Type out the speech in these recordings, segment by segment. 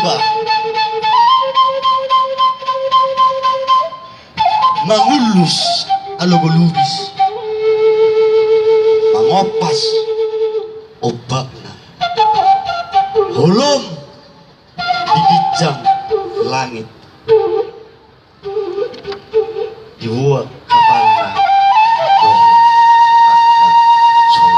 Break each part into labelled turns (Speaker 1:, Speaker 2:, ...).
Speaker 1: toba mangulus alogolubis mangopas obakna holom digijang langit dibuat kapalna dong akka sol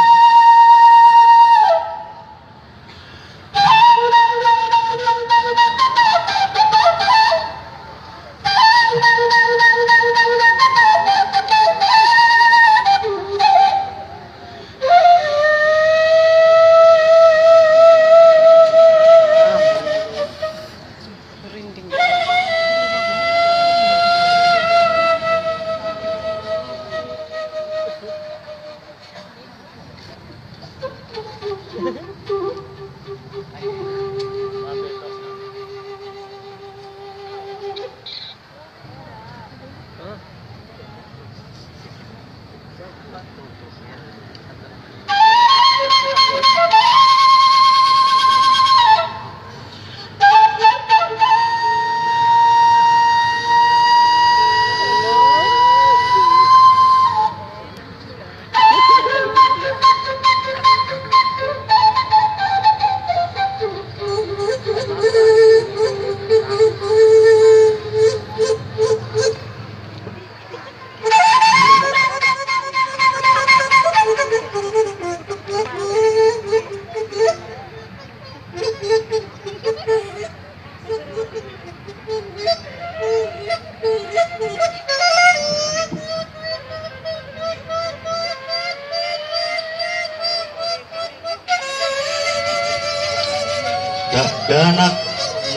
Speaker 1: danak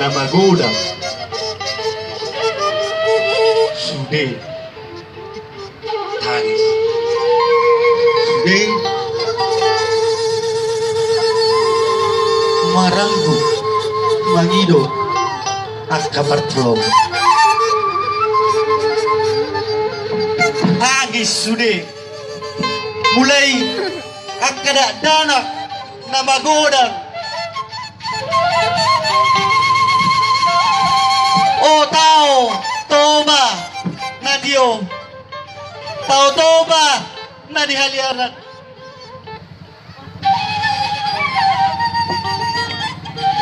Speaker 1: nama godang sude tangis sude maranggu mangido akka partlom tangis sude mulai akka danak nama godang. Oh tao toba na Dio tao toba na dihaliaran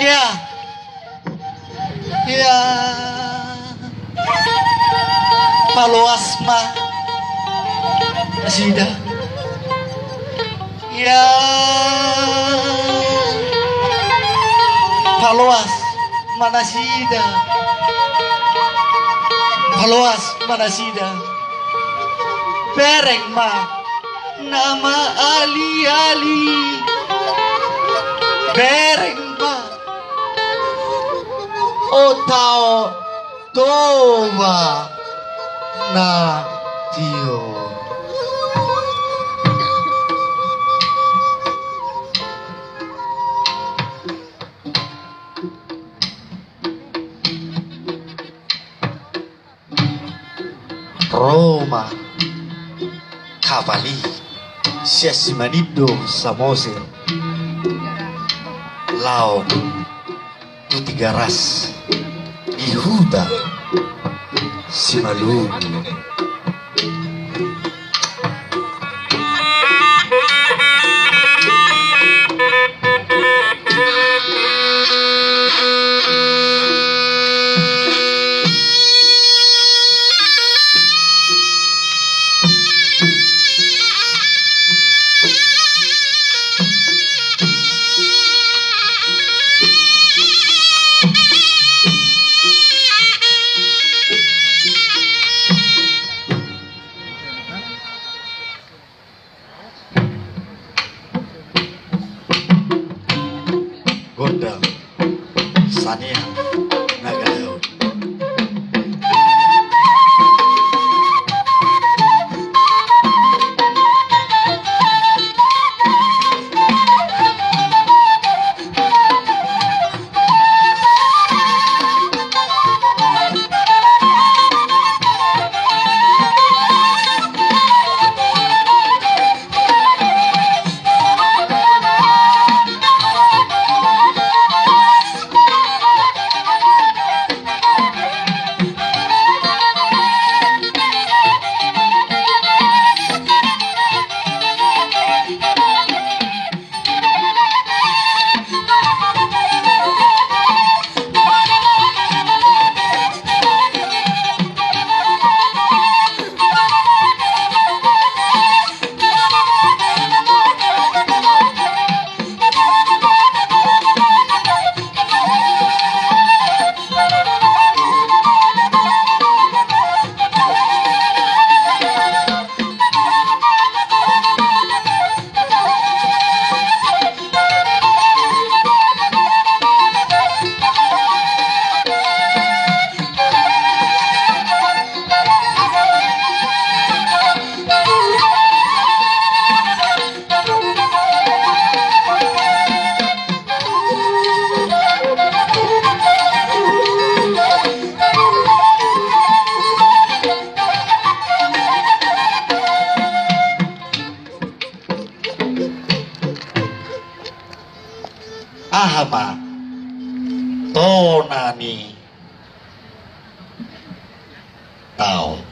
Speaker 1: ya ya paloasma asida ya paloas manasida Paloas manasida bereng ma nama ali bereng ma otao toba na Dio Roma Cavalli Siasimanido Samose Lao Tutigaras Ihuda Simalu Gondang Sania Nagadao Brahma Tonani Tao